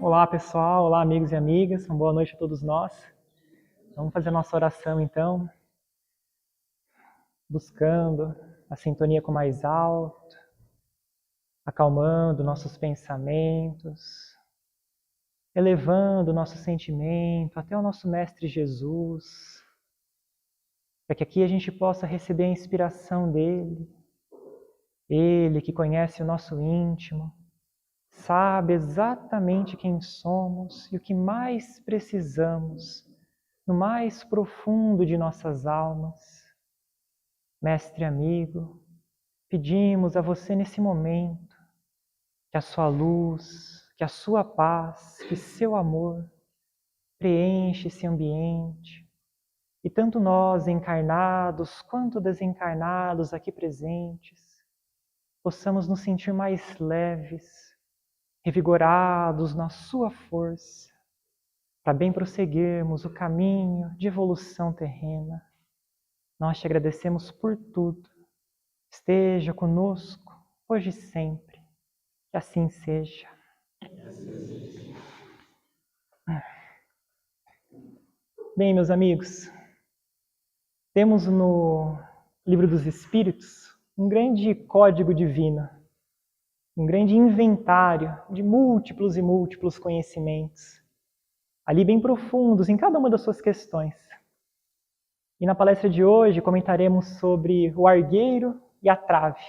Olá pessoal, olá amigos e amigas, uma boa noite a todos nós. Vamos fazer a nossa oração então, buscando a sintonia com o mais alto, acalmando nossos pensamentos, elevando o nosso sentimento até o nosso Mestre Jesus, para que aqui a gente possa receber a inspiração dele, ele que conhece o nosso íntimo, sabe exatamente quem somos e o que mais precisamos no mais profundo de nossas almas. Mestre amigo, pedimos a você nesse momento que a sua luz, que a sua paz, que seu amor preenche esse ambiente e tanto nós encarnados quanto desencarnados aqui presentes possamos nos sentir mais leves, revigorados na sua força, para bem prosseguirmos o caminho de evolução terrena. Nós te agradecemos por tudo. Esteja conosco, hoje e sempre. Que assim seja. Bem, meus amigos, temos no Livro dos Espíritos um grande código divino, um grande inventário de múltiplos e múltiplos conhecimentos, ali bem profundos em cada uma das suas questões. E na palestra de hoje comentaremos sobre o argueiro e a trave.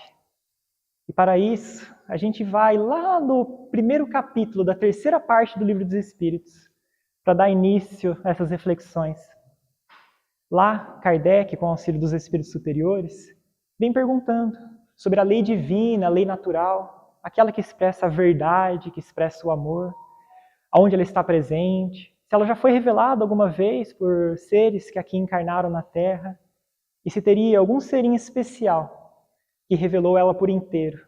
E para isso, a gente vai lá no primeiro capítulo da terceira parte do Livro dos Espíritos, para dar início a essas reflexões. Lá, Kardec, com o auxílio dos Espíritos Superiores, vem perguntando sobre a lei divina, a lei natural, aquela que expressa a verdade, que expressa o amor, aonde ela está presente, se ela já foi revelada alguma vez por seres que aqui encarnaram na Terra, e se teria algum ser em especial que revelou ela por inteiro.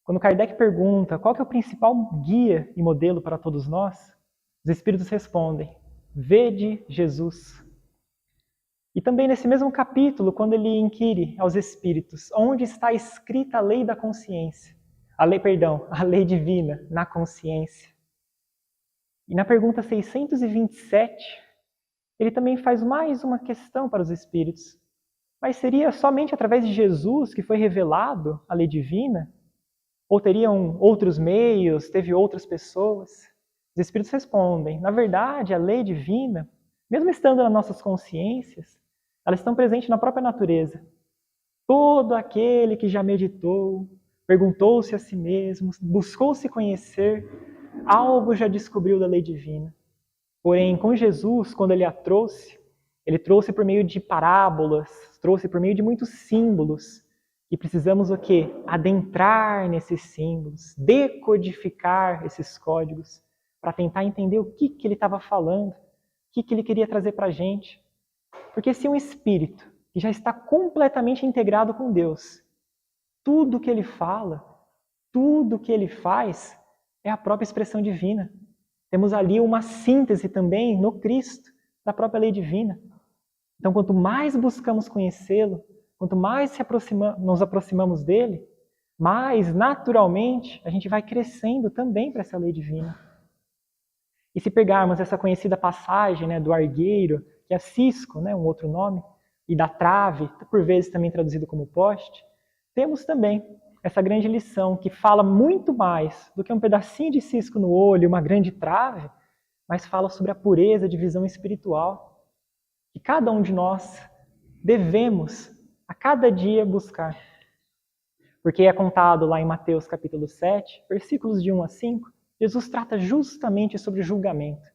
Quando Kardec pergunta qual que é o principal guia e modelo para todos nós, os Espíritos respondem: vede Jesus. E também nesse mesmo capítulo, quando ele inquire aos Espíritos onde está escrita a lei da consciência, a lei divina na consciência. E na pergunta 627, ele também faz mais uma questão para os Espíritos. Mas seria somente através de Jesus que foi revelado a lei divina? Ou teriam outros meios, teve outras pessoas? Os Espíritos respondem: na verdade, a lei divina, mesmo estando nas nossas consciências, elas estão presentes na própria natureza. Todo aquele que já meditou, perguntou-se a si mesmo, buscou se conhecer, algo já descobriu da lei divina. Porém, com Jesus, quando ele ele trouxe por meio de parábolas, trouxe por meio de muitos símbolos. E precisamos o quê? Adentrar nesses símbolos, decodificar esses códigos, para tentar entender o que ele estava falando, o que ele queria trazer para a gente. Porque se um espírito que já está completamente integrado com Deus, tudo que ele fala, tudo que ele faz, é a própria expressão divina. Temos ali uma síntese também no Cristo, da própria lei divina. Então, quanto mais buscamos conhecê-lo, quanto mais nos aproximamos dele, mais naturalmente a gente vai crescendo também para essa lei divina. E se pegarmos essa conhecida passagem do argueiro, que é cisco, um outro nome, e da trave, por vezes também traduzido como poste, temos também essa grande lição que fala muito mais do que um pedacinho de cisco no olho, uma grande trave, mas fala sobre a pureza de visão espiritual que cada um de nós devemos a cada dia buscar. Porque é contado lá em Mateus capítulo 7, versículos de 1 a 5, Jesus trata justamente sobre o julgamento.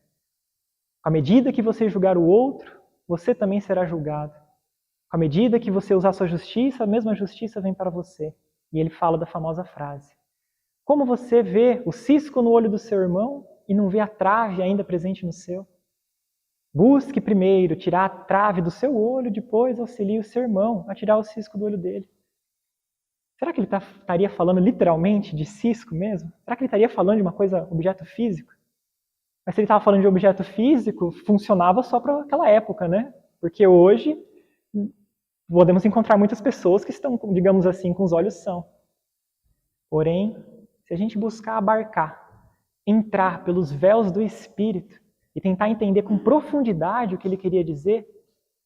À medida que você julgar o outro, você também será julgado. À medida que você usar sua justiça, a mesma justiça vem para você. E ele fala da famosa frase: como você vê o cisco no olho do seu irmão e não vê a trave ainda presente no seu? Busque primeiro tirar a trave do seu olho, depois auxilie o seu irmão a tirar o cisco do olho dele. Será que ele estaria falando literalmente de cisco mesmo? Será que ele estaria falando de uma coisa, objeto físico? Mas se ele estava falando de objeto físico, funcionava só para aquela época, né? Porque hoje podemos encontrar muitas pessoas que estão, digamos assim, com os olhos são. Porém, se a gente buscar abarcar, entrar pelos véus do Espírito e tentar entender com profundidade o que ele queria dizer,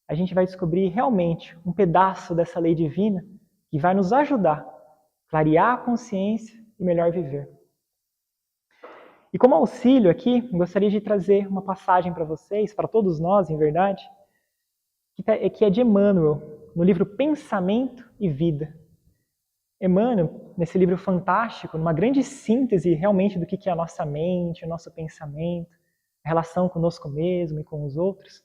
a gente vai descobrir realmente um pedaço dessa lei divina que vai nos ajudar a clarear a consciência e melhor viver. E como auxílio aqui, gostaria de trazer uma passagem para vocês, para todos nós, em verdade, que é de Emmanuel, no livro Pensamento e Vida. Emmanuel, nesse livro fantástico, numa grande síntese realmente do que é a nossa mente, o nosso pensamento, a relação conosco mesmo e com os outros,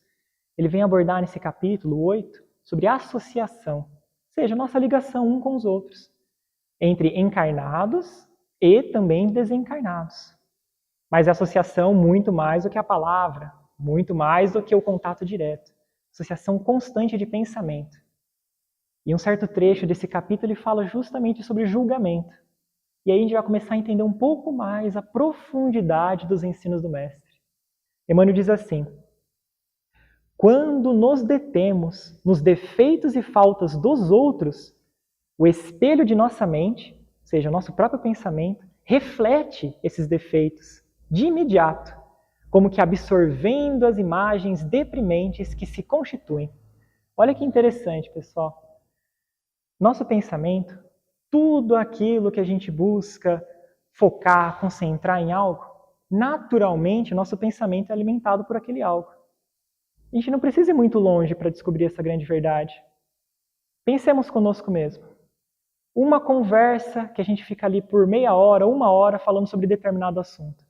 ele vem abordar nesse capítulo 8 sobre associação, ou seja, a nossa ligação um com os outros, entre encarnados e também desencarnados. Mas a associação muito mais do que a palavra, muito mais do que o contato direto. Associação constante de pensamento. E um certo trecho desse capítulo ele fala justamente sobre julgamento. E aí a gente vai começar a entender um pouco mais a profundidade dos ensinos do Mestre. Emmanuel diz assim: quando nos detemos nos defeitos e faltas dos outros, o espelho de nossa mente, ou seja, o nosso próprio pensamento, reflete esses defeitos de imediato, como que absorvendo as imagens deprimentes que se constituem. Olha que interessante, pessoal. Nosso pensamento, tudo aquilo que a gente busca focar, concentrar em algo, naturalmente nosso pensamento é alimentado por aquele algo. A gente não precisa ir muito longe para descobrir essa grande verdade. Pensemos conosco mesmo. Uma conversa que a gente fica ali por meia hora, 1 hora, falando sobre determinado assunto.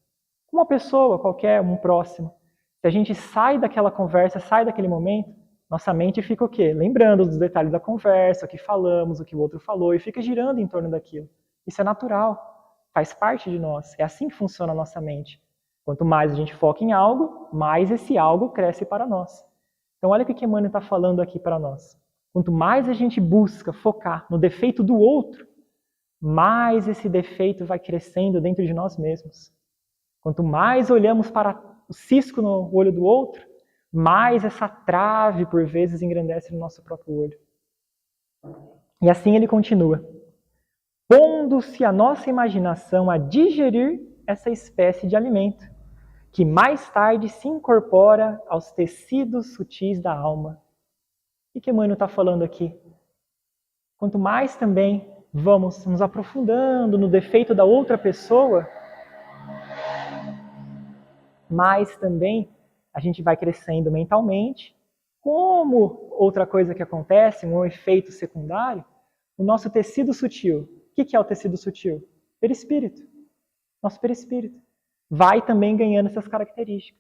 Uma pessoa qualquer, um próximo. Se a gente sai daquela conversa, sai daquele momento, nossa mente fica o quê? Lembrando dos detalhes da conversa, o que falamos, o que o outro falou, e fica girando em torno daquilo. Isso é natural, faz parte de nós. É assim que funciona a nossa mente. Quanto mais a gente foca em algo, mais esse algo cresce para nós. Então olha o que Emmanuel está falando aqui para nós. Quanto mais a gente busca focar no defeito do outro, mais esse defeito vai crescendo dentro de nós mesmos. Quanto mais olhamos para o cisco no olho do outro, mais essa trave, por vezes, engrandece no nosso próprio olho. E assim ele continua. Pondo-se a nossa imaginação a digerir essa espécie de alimento, que mais tarde se incorpora aos tecidos sutis da alma. O que Emmanuel está falando aqui? Quanto mais também vamos nos aprofundando no defeito da outra pessoa, mais também a gente vai crescendo mentalmente. Como outra coisa que acontece, um efeito secundário, o nosso tecido sutil. O que é o tecido sutil? Perispírito. Nosso perispírito. Vai também ganhando essas características.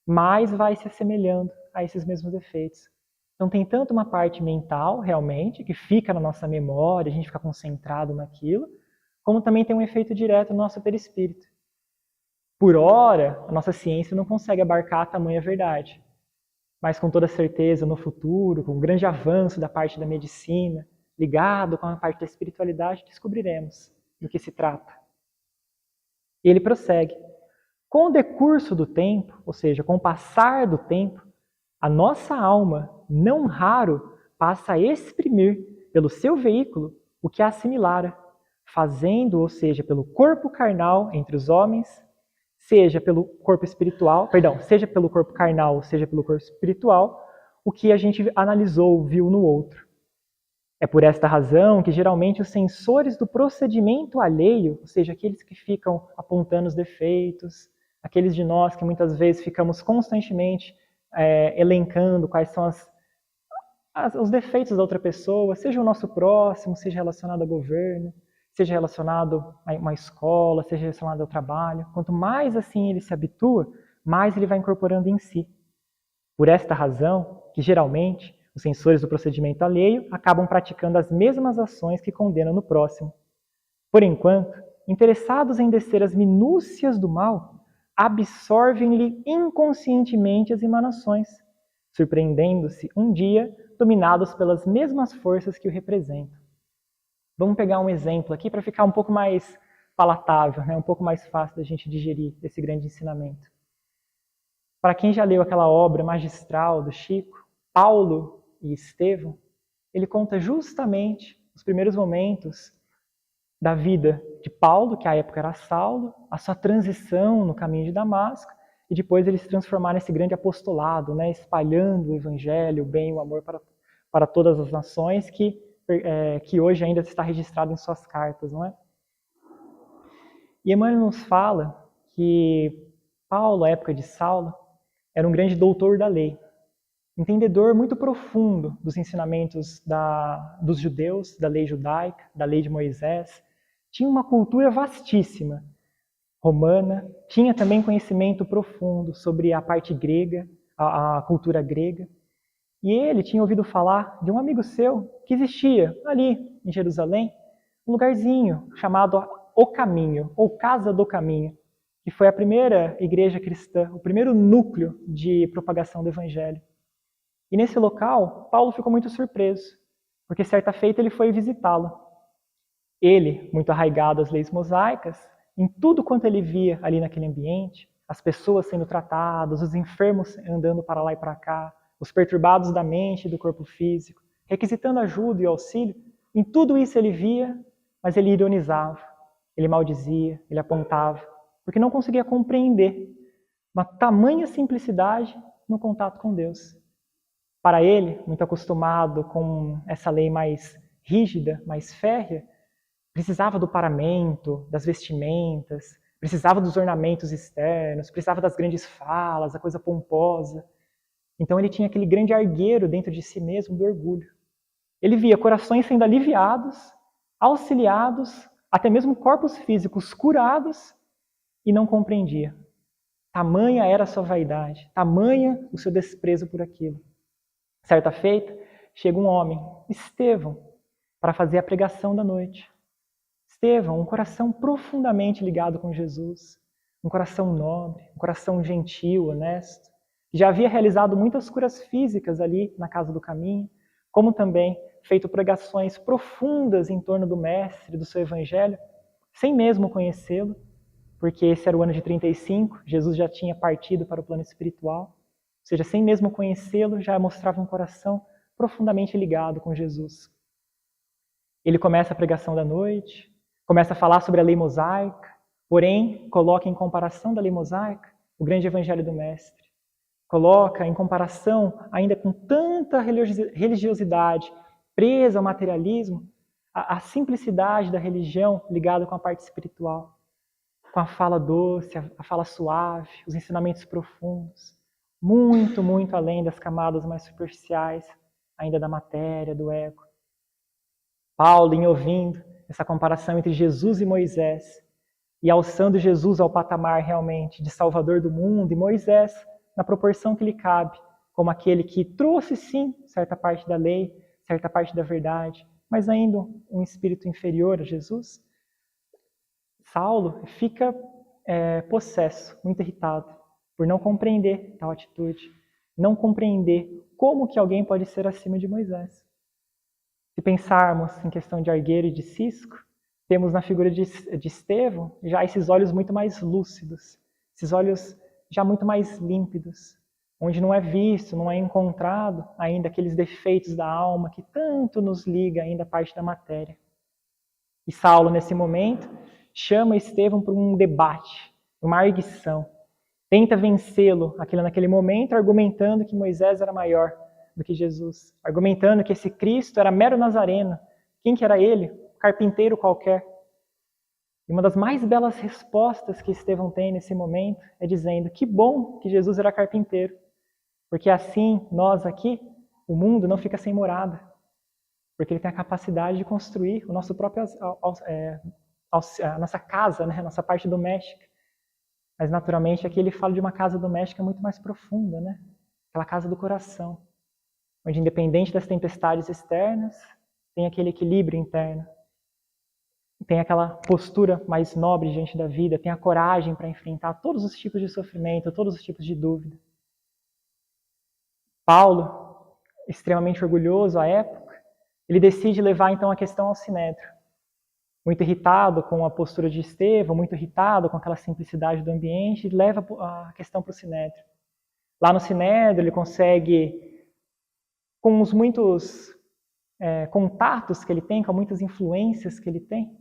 Mais vai se assemelhando a esses mesmos efeitos. Então tem tanto uma parte mental, realmente, que fica na nossa memória, a gente fica concentrado naquilo, como também tem um efeito direto no nosso perispírito. Por ora, a nossa ciência não consegue abarcar a tamanha verdade. Mas com toda certeza, no futuro, com um grande avanço da parte da medicina, ligado com a parte da espiritualidade, descobriremos do que se trata. E ele prossegue. Com o decurso do tempo, ou seja, com o passar do tempo, a nossa alma, não raro, passa a exprimir pelo seu veículo o que a assimilara, fazendo, ou seja, pelo corpo carnal entre os homens, seja pelo corpo espiritual, seja pelo corpo carnal, seja pelo corpo espiritual, o que a gente analisou, viu no outro. É por esta razão que geralmente os sensores do procedimento alheio, ou seja, aqueles que ficam apontando os defeitos, aqueles de nós que muitas vezes ficamos constantemente elencando quais são os defeitos da outra pessoa, seja o nosso próximo, seja relacionado ao governo, seja relacionado a uma escola, seja relacionado ao trabalho. Quanto mais assim ele se habitua, mais ele vai incorporando em si. Por esta razão, que geralmente os sensores do procedimento alheio acabam praticando as mesmas ações que condenam no próximo. Por enquanto, interessados em descer as minúcias do mal, absorvem-lhe inconscientemente as emanações, surpreendendo-se um dia dominados pelas mesmas forças que o representam. Vamos pegar um exemplo aqui para ficar um pouco mais palatável, um pouco mais fácil da gente digerir esse grande ensinamento. Para quem já leu aquela obra magistral do Chico, Paulo e Estevão, ele conta justamente os primeiros momentos da vida de Paulo, que à época era Saulo, a sua transição no caminho de Damasco, e depois ele se transformar nesse grande apostolado, né, espalhando o evangelho, o bem e o amor para todas as nações, que hoje ainda está registrado em suas cartas, não é? E Emmanuel nos fala que Paulo, à época de Saulo, era um grande doutor da lei, entendedor muito profundo dos ensinamentos dos judeus, da lei judaica, da lei de Moisés. Tinha uma cultura vastíssima, romana, tinha também conhecimento profundo sobre a parte grega, a cultura grega. E ele tinha ouvido falar de um amigo seu que existia ali em Jerusalém, um lugarzinho chamado O Caminho, ou Casa do Caminho, que foi a primeira igreja cristã, o primeiro núcleo de propagação do evangelho. E nesse local, Paulo ficou muito surpreso, porque certa feita ele foi visitá-lo. Ele, muito arraigado às leis mosaicas, em tudo quanto ele via ali naquele ambiente, as pessoas sendo tratadas, os enfermos andando para lá e para cá, os perturbados da mente e do corpo físico, requisitando ajuda e auxílio, em tudo isso ele via, mas ele ironizava, ele maldizia, ele apontava, porque não conseguia compreender uma tamanha simplicidade no contato com Deus. Para ele, muito acostumado com essa lei mais rígida, mais férrea, precisava do paramento, das vestimentas, precisava dos ornamentos externos, precisava das grandes falas, a coisa pomposa. Então ele tinha aquele grande argueiro dentro de si mesmo do orgulho. Ele via corações sendo aliviados, auxiliados, até mesmo corpos físicos curados, e não compreendia. Tamanha era a sua vaidade, tamanha o seu desprezo por aquilo. Certa feita, chega um homem, Estevão, para fazer a pregação da noite. Estevão, um coração profundamente ligado com Jesus, um coração nobre, um coração gentil, honesto, que já havia realizado muitas curas físicas ali na Casa do Caminho, como também feito pregações profundas em torno do Mestre, do seu Evangelho, sem mesmo conhecê-lo, porque esse era o ano de 35, Jesus já tinha partido para o plano espiritual, ou seja, sem mesmo conhecê-lo, já mostrava um coração profundamente ligado com Jesus. Ele começa a pregação da noite, começa a falar sobre a lei mosaica, porém coloca em comparação da lei mosaica o grande Evangelho do Mestre. Coloca em comparação, ainda com tanta religiosidade presa ao materialismo, a simplicidade da religião ligada com a parte espiritual, com a fala doce, a fala suave, os ensinamentos profundos, muito, muito além das camadas mais superficiais, ainda da matéria, do ego. Paulo, em ouvindo essa comparação entre Jesus e Moisés, e alçando Jesus ao patamar realmente de Salvador do mundo, e Moisés, na proporção que lhe cabe, como aquele que trouxe sim certa parte da lei, certa parte da verdade, mas ainda um espírito inferior a Jesus, Saulo fica possesso, muito irritado, por não compreender tal atitude, não compreender como que alguém pode ser acima de Moisés. Se pensarmos em questão de argueiro e de cisco, temos na figura de Estevão já esses olhos muito mais lúcidos, esses olhos já muito mais límpidos, onde não é visto, não é encontrado ainda aqueles defeitos da alma que tanto nos liga ainda a parte da matéria. E Saulo, nesse momento, chama Estevão para um debate, uma arguição. Tenta vencê-lo naquele momento, argumentando que Moisés era maior do que Jesus, argumentando que esse Cristo era mero nazareno. Quem que era ele? Carpinteiro qualquer. E uma das mais belas respostas que Estevão tem nesse momento é dizendo: que bom que Jesus era carpinteiro, porque assim nós aqui, o mundo não fica sem morada, porque ele tem a capacidade de construir o nosso próprio, a nossa casa, né, a nossa parte doméstica. Mas naturalmente aqui ele fala de uma casa doméstica muito mais profunda, né? Aquela casa do coração, onde independente das tempestades externas, tem aquele equilíbrio interno. Tem aquela postura mais nobre diante da vida, tem a coragem para enfrentar todos os tipos de sofrimento, todos os tipos de dúvida. Paulo, extremamente orgulhoso à época, ele decide levar então a questão ao Sinédrio. Muito irritado com a postura de Estevão, muito irritado com aquela simplicidade do ambiente, ele leva a questão para o Sinédrio. Lá no Sinédrio ele consegue, com os muitos contatos que ele tem, com muitas influências que ele tem,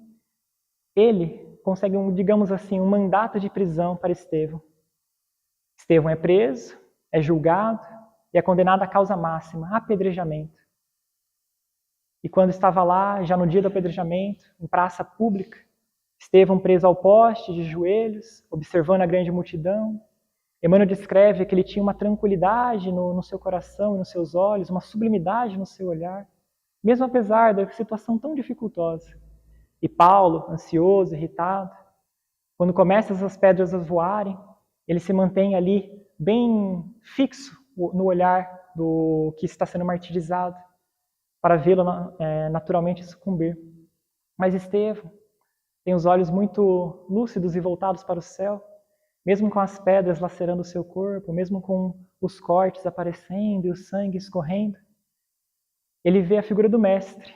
ele consegue, digamos assim, um mandato de prisão para Estevão. Estevão é preso, é julgado e é condenado à causa máxima, apedrejamento. E quando estava lá, já no dia do apedrejamento, em praça pública, Estevão preso ao poste, de joelhos, observando a grande multidão, Emmanuel descreve que ele tinha uma tranquilidade no seu coração e nos seus olhos, uma sublimidade no seu olhar, mesmo apesar da situação tão dificultosa. E Paulo, ansioso, irritado, quando começam essas pedras a voarem, ele se mantém ali bem fixo no olhar do que está sendo martirizado, para vê-lo naturalmente sucumbir. Mas Estevão tem os olhos muito lúcidos e voltados para o céu, mesmo com as pedras lacerando o seu corpo, mesmo com os cortes aparecendo e o sangue escorrendo, ele vê a figura do Mestre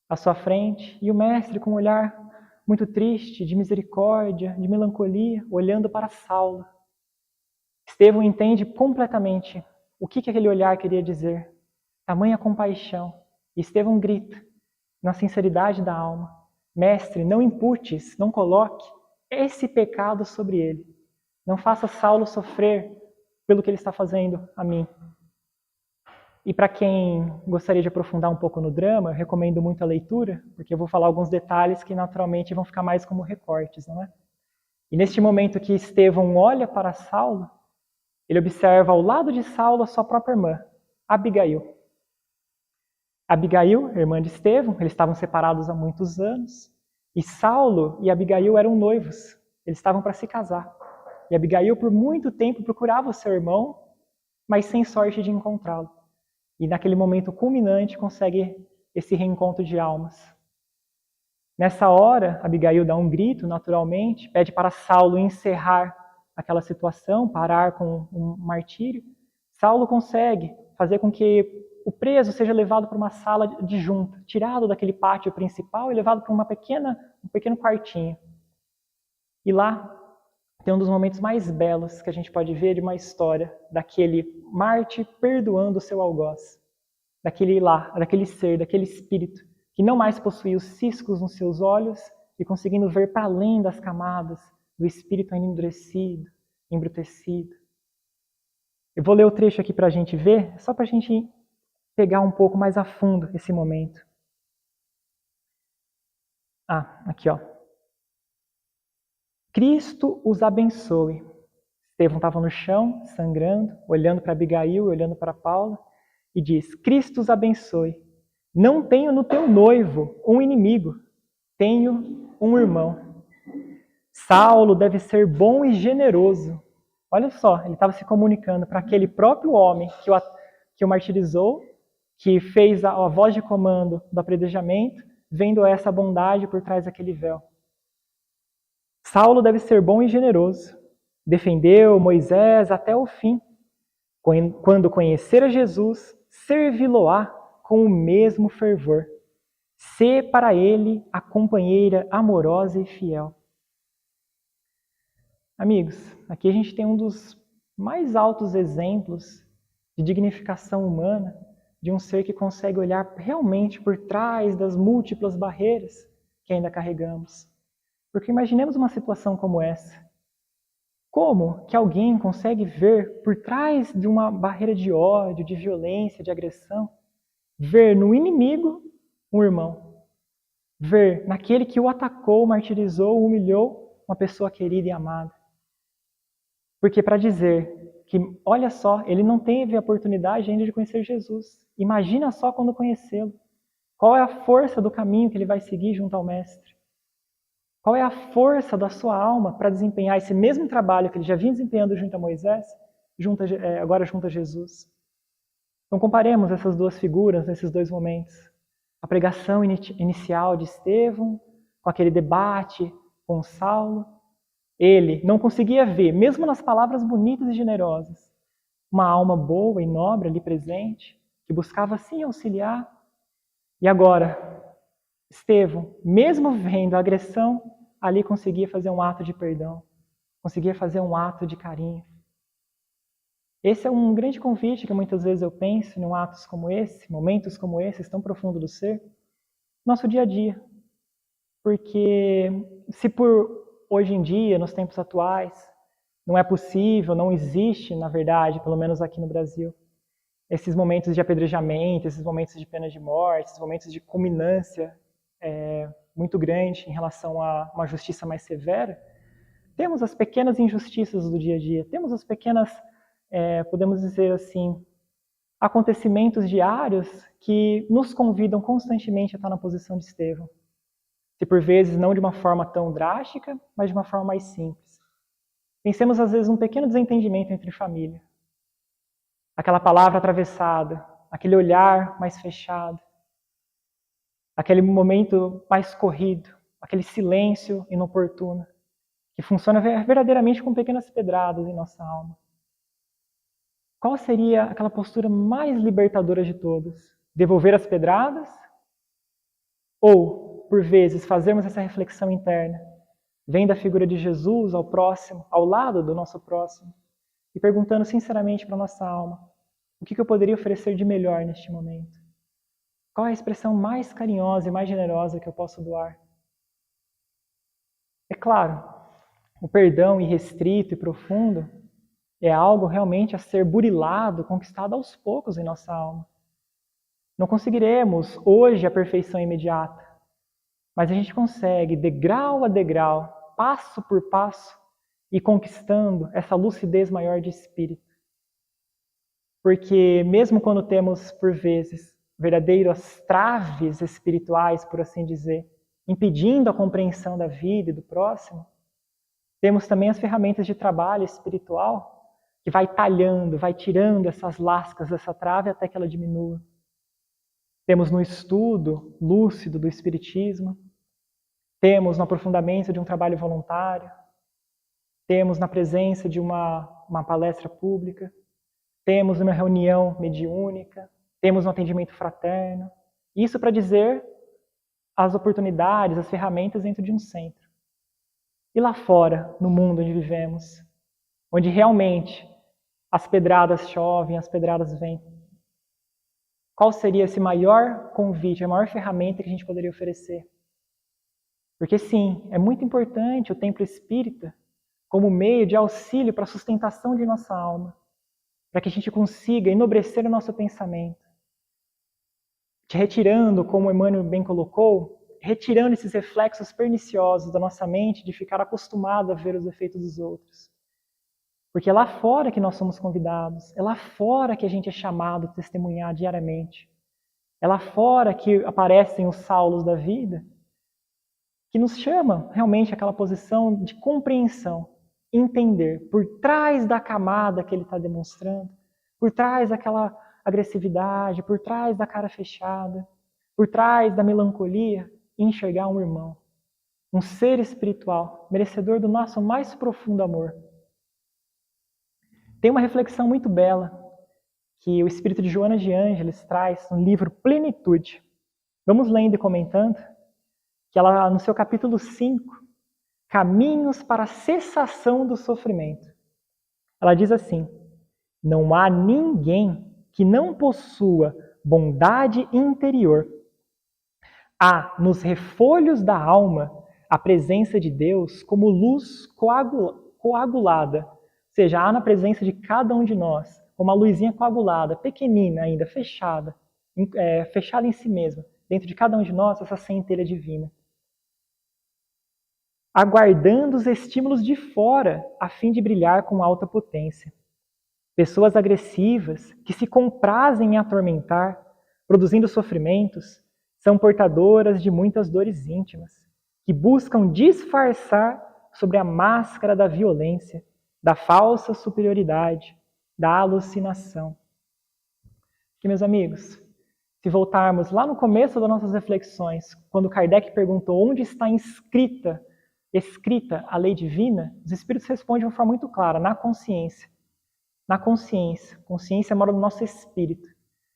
à sua frente, e o Mestre com um olhar muito triste, de misericórdia, de melancolia, olhando para Saulo. Estevão entende completamente o que aquele olhar queria dizer, tamanha compaixão. E Estevão grita, na sinceridade da alma, Mestre, não imputes, não coloque esse pecado sobre ele. Não faça Saulo sofrer pelo que ele está fazendo a mim. E para quem gostaria de aprofundar um pouco no drama, eu recomendo muito a leitura, porque eu vou falar alguns detalhes que naturalmente vão ficar mais como recortes, não é? E neste momento que Estevão olha para Saulo, ele observa ao lado de Saulo a sua própria irmã, Abigail. Abigail, irmã de Estevão, eles estavam separados há muitos anos, e Saulo e Abigail eram noivos, eles estavam para se casar. E Abigail por muito tempo procurava o seu irmão, mas sem sorte de encontrá-lo. E naquele momento culminante consegue esse reencontro de almas. Nessa hora, Abigail dá um grito, naturalmente, pede para Saulo encerrar aquela situação, parar com um martírio. Saulo consegue fazer com que o preso seja levado para uma sala de junta, tirado daquele pátio principal e levado para um pequeno quartinho. E lá tem um dos momentos mais belos que a gente pode ver de uma história daquele Marte perdoando o seu algoz, daquele ser, daquele espírito que não mais possuía os ciscos nos seus olhos e conseguindo ver para além das camadas do espírito ainda endurecido, embrutecido. Eu vou ler o trecho aqui para a gente ver, só para a gente pegar um pouco mais a fundo esse momento. Aqui ó. Cristo os abençoe. Estevão estava no chão, sangrando, olhando para Abigail, olhando para Paulo, e diz, Cristo os abençoe. Não tenho no teu noivo um inimigo, tenho um irmão. Saulo deve ser bom e generoso. Olha só, ele estava se comunicando para aquele próprio homem que o martirizou, que fez a voz de comando do apedrejamento, vendo essa bondade por trás daquele véu. Saulo deve ser bom e generoso. Defendeu Moisés até o fim. Quando conhecer a Jesus, servi-lo-á com o mesmo fervor. Sê para ele a companheira amorosa e fiel. Amigos, aqui a gente tem um dos mais altos exemplos de dignificação humana, de um ser que consegue olhar realmente por trás das múltiplas barreiras que ainda carregamos. Porque imaginemos uma situação como essa. Como que alguém consegue ver por trás de uma barreira de ódio, de violência, de agressão, ver no inimigo um irmão? Ver naquele que o atacou, martirizou, humilhou, uma pessoa querida e amada? Porque para dizer que, olha só, ele não teve a oportunidade ainda de conhecer Jesus. Imagina só quando conhecê-lo. Qual é a força do caminho que ele vai seguir junto ao Mestre? Qual é a força da sua alma para desempenhar esse mesmo trabalho que ele já vinha desempenhando junto a Moisés, agora junto a Jesus? Então comparemos essas duas figuras nesses dois momentos. A pregação inicial de Estevão, com aquele debate com Saulo. Ele não conseguia ver, mesmo nas palavras bonitas e generosas, uma alma boa e nobre ali presente, que buscava sim auxiliar. E agora, Estevão, mesmo vendo a agressão, ali conseguia fazer um ato de perdão, conseguia fazer um ato de carinho. Esse é um grande convite que muitas vezes eu penso em atos como esse, momentos como esses, tão profundos do ser, nosso dia a dia. Porque se por hoje em dia, nos tempos atuais, não é possível, não existe, na verdade, pelo menos aqui no Brasil, esses momentos de apedrejamento, esses momentos de pena de morte, esses momentos de culminância muito grande em relação a uma justiça mais severa, temos as pequenas injustiças do dia a dia, temos as pequenas, podemos dizer assim, acontecimentos diários que nos convidam constantemente a estar na posição de Estevão. Se por vezes não de uma forma tão drástica, mas de uma forma mais simples. Pensemos às vezes num pequeno desentendimento entre família. Aquela palavra atravessada, aquele olhar mais fechado, aquele momento mais corrido, aquele silêncio inoportuno, que funciona verdadeiramente com pequenas pedradas em nossa alma. Qual seria aquela postura mais libertadora de todas? Devolver as pedradas? Ou, por vezes, fazermos essa reflexão interna, vendo a figura de Jesus ao próximo, ao lado do nosso próximo, e perguntando sinceramente para a nossa alma, o que eu poderia oferecer de melhor neste momento? Qual é a expressão mais carinhosa e mais generosa que eu posso doar? É claro, o perdão irrestrito e profundo é algo realmente a ser burilado, conquistado aos poucos em nossa alma. Não conseguiremos hoje a perfeição imediata, mas a gente consegue, degrau a degrau, passo por passo, ir conquistando essa lucidez maior de espírito. Porque mesmo quando temos, por vezes, verdadeiras traves espirituais, por assim dizer, impedindo a compreensão da vida e do próximo, temos também as ferramentas de trabalho espiritual que vai talhando, vai tirando essas lascas dessa trave até que ela diminua. Temos no estudo lúcido do Espiritismo, temos no aprofundamento de um trabalho voluntário, temos na presença de uma palestra pública, temos uma reunião mediúnica, temos um atendimento fraterno. Isso para dizer as oportunidades, as ferramentas dentro de um centro. E lá fora, no mundo onde vivemos, onde realmente as pedradas chovem, as pedradas vêm. Qual seria esse maior convite, a maior ferramenta que a gente poderia oferecer? Porque sim, é muito importante o templo espírita como meio de auxílio para a sustentação de nossa alma, para que a gente consiga enobrecer o nosso pensamento, te retirando, como Emmanuel bem colocou, retirando esses reflexos perniciosos da nossa mente de ficar acostumado a ver os efeitos dos outros. Porque é lá fora que nós somos convidados, é lá fora que a gente é chamado a testemunhar diariamente. É lá fora que aparecem os Saulos da vida, que nos chama realmente àquela posição de compreensão, entender por trás da camada que ele está demonstrando, por trás daquela agressividade, por trás da cara fechada, por trás da melancolia, enxergar um irmão, um ser espiritual, merecedor do nosso mais profundo amor. Tem uma reflexão muito bela que o espírito de Joana de Ângeles traz no livro Plenitude. Vamos lendo e comentando que ela, no seu capítulo 5, Caminhos para a Cessação do Sofrimento, ela diz assim: não há ninguém que não possua bondade interior. Há nos refolhos da alma a presença de Deus como luz coagulada. Ou seja, há na presença de cada um de nós uma luzinha coagulada, pequenina ainda, fechada em si mesma. Dentro de cada um de nós, essa centelha divina. Aguardando os estímulos de fora, a fim de brilhar com alta potência. Pessoas agressivas, que se comprazem em atormentar, produzindo sofrimentos, são portadoras de muitas dores íntimas, que buscam disfarçar sobre a máscara da violência, da falsa superioridade, da alucinação. Que, meus amigos, se voltarmos lá no começo das nossas reflexões, quando Kardec perguntou onde está escrita a lei divina, os Espíritos respondem de uma forma muito clara: na consciência. Na consciência. Consciência mora no nosso espírito.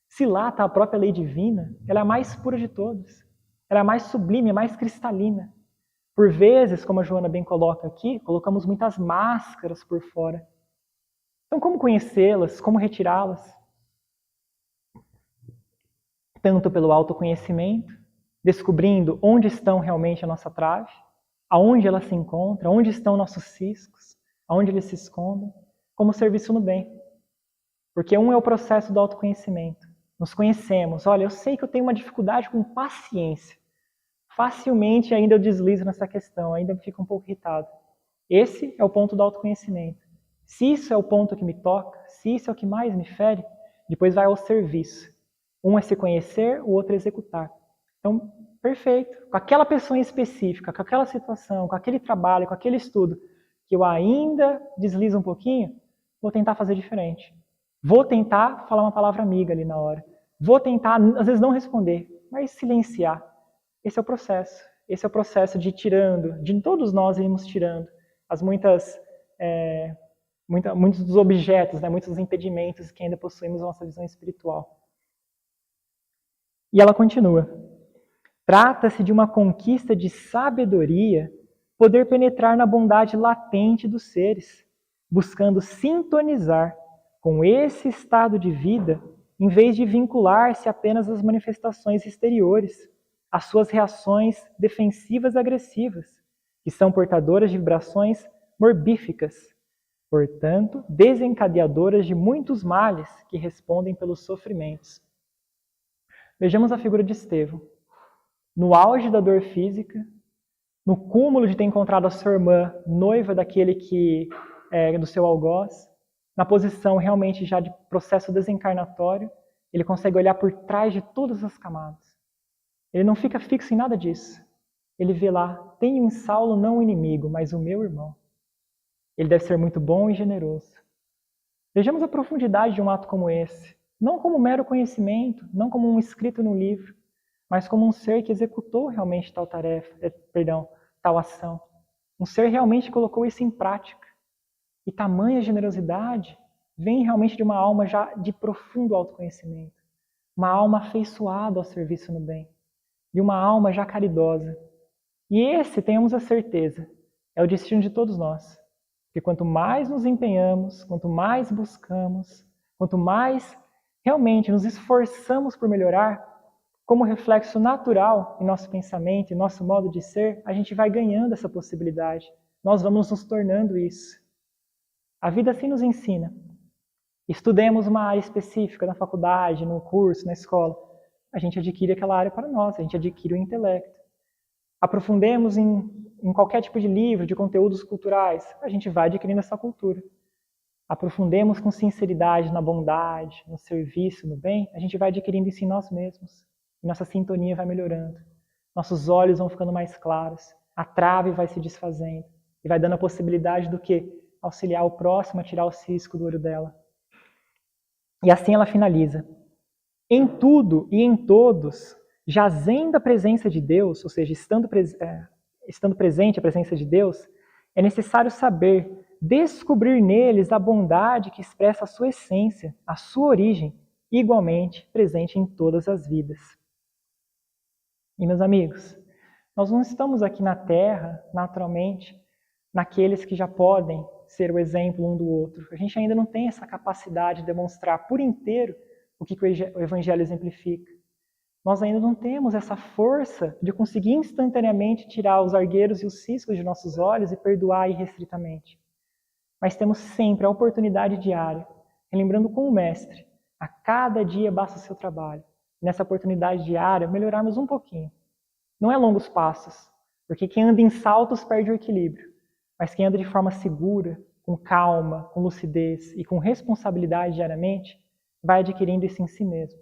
Se lá está a própria lei divina, ela é a mais pura de todas. Ela é a mais sublime, a mais cristalina. Por vezes, como a Joana bem coloca aqui, colocamos muitas máscaras por fora. Então, como conhecê-las? Como retirá-las? Tanto pelo autoconhecimento, descobrindo onde estão realmente a nossa trave, aonde ela se encontra, onde estão nossos ciscos, aonde eles se escondem, como serviço no bem. Porque um é o processo do autoconhecimento. Nos conhecemos. Olha, eu sei que eu tenho uma dificuldade com paciência. Facilmente ainda eu deslizo nessa questão, ainda fico um pouco irritado. Esse é o ponto do autoconhecimento. Se isso é o ponto que me toca, se isso é o que mais me fere, depois vai ao serviço. Um é se conhecer, o outro é executar. Então, perfeito. Com aquela pessoa em específica, com aquela situação, com aquele trabalho, com aquele estudo, que eu ainda deslizo um pouquinho, vou tentar fazer diferente. Vou tentar falar uma palavra amiga ali na hora. Vou tentar, às vezes, não responder, mas silenciar. Esse é o processo. Esse é o processo de ir tirando, de todos nós irmos tirando as muitos dos objetos, né, muitos dos impedimentos que ainda possuímos na nossa visão espiritual. E ela continua. Trata-se de uma conquista de sabedoria poder penetrar na bondade latente dos seres, buscando sintonizar com esse estado de vida, em vez de vincular-se apenas às manifestações exteriores, às suas reações defensivas agressivas, que são portadoras de vibrações morbíficas, portanto, desencadeadoras de muitos males que respondem pelos sofrimentos. Vejamos a figura de Estevão. No auge da dor física, no cúmulo de ter encontrado a sua irmã noiva daquele que do seu algoz, na posição realmente já de processo desencarnatório, ele consegue olhar por trás de todas as camadas. Ele não fica fixo em nada disso. Ele vê lá, tenho em Saulo não o inimigo, mas o meu irmão. Ele deve ser muito bom e generoso. Vejamos a profundidade de um ato como esse. Não como mero conhecimento, não como um escrito no livro, mas como um ser que executou realmente tal tal ação. Um ser realmente colocou isso em prática. E tamanha generosidade vem realmente de uma alma já de profundo autoconhecimento. Uma alma afeiçoada ao serviço no bem. De uma alma já caridosa. E esse, tenhamos a certeza, é o destino de todos nós. Porque quanto mais nos empenhamos, quanto mais buscamos, quanto mais realmente nos esforçamos por melhorar, como reflexo natural em nosso pensamento, em nosso modo de ser, a gente vai ganhando essa possibilidade. Nós vamos nos tornando isso. A vida assim nos ensina. Estudemos uma área específica na faculdade, no curso, na escola. A gente adquire aquela área para nós, a gente adquire o intelecto. Aprofundemos em qualquer tipo de livro, de conteúdos culturais, a gente vai adquirindo essa cultura. Aprofundemos com sinceridade na bondade, no serviço, no bem, a gente vai adquirindo isso em nós mesmos. E nossa sintonia vai melhorando. Nossos olhos vão ficando mais claros. A trave vai se desfazendo. E vai dando a possibilidade do quê? Auxiliar o próximo a tirar o cisco do olho dela. E assim ela finaliza. Em tudo e em todos, jazendo a presença de Deus, ou seja, estando presente a presença de Deus, é necessário saber descobrir neles a bondade que expressa a sua essência, a sua origem, igualmente presente em todas as vidas. E, meus amigos, nós não estamos aqui na Terra, naturalmente, naqueles que já podem ser o exemplo um do outro. A gente ainda não tem essa capacidade de demonstrar por inteiro o que o Evangelho exemplifica. Nós ainda não temos essa força de conseguir instantaneamente tirar os argueiros e os ciscos de nossos olhos e perdoar irrestritamente. Mas temos sempre a oportunidade diária, relembrando com o Mestre, a cada dia basta o seu trabalho. Nessa oportunidade diária, melhorarmos um pouquinho. Não é longos passos, porque quem anda em saltos perde o equilíbrio, mas quem anda de forma segura, com calma, com lucidez e com responsabilidade diariamente, vai adquirindo isso em si mesmo.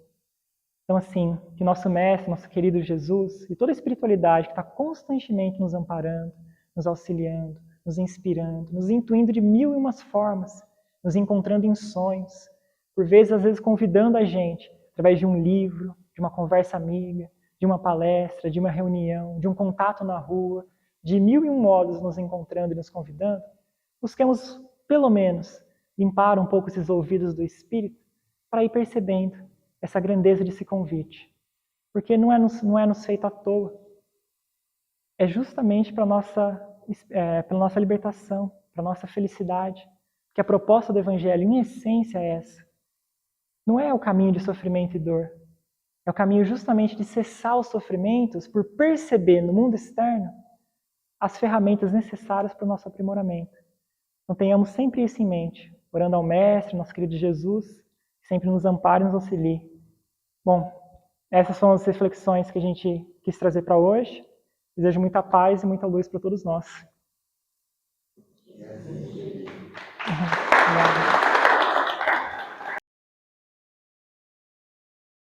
Então, assim, que nosso Mestre, nosso querido Jesus e toda a espiritualidade que está constantemente nos amparando, nos auxiliando, nos inspirando, nos intuindo de mil e umas formas, nos encontrando em sonhos, por vezes, às vezes, convidando a gente, através de um livro, de uma conversa amiga, de uma palestra, de uma reunião, de um contato na rua, de mil e um modos nos encontrando e nos convidando, busquemos, pelo menos, limpar um pouco esses ouvidos do Espírito para ir percebendo essa grandeza desse convite. Porque não é nos feito à toa. É justamente pela nossa libertação, para a nossa felicidade. que a proposta do Evangelho, em essência, é essa. Não é o caminho de sofrimento e dor. É o caminho justamente de cessar os sofrimentos por perceber no mundo externo as ferramentas necessárias para o nosso aprimoramento. Então tenhamos sempre isso em mente, orando ao Mestre, nosso querido Jesus, que sempre nos ampare e nos auxilie. Bom, essas são as reflexões que a gente quis trazer para hoje. Desejo muita paz e muita luz para todos nós.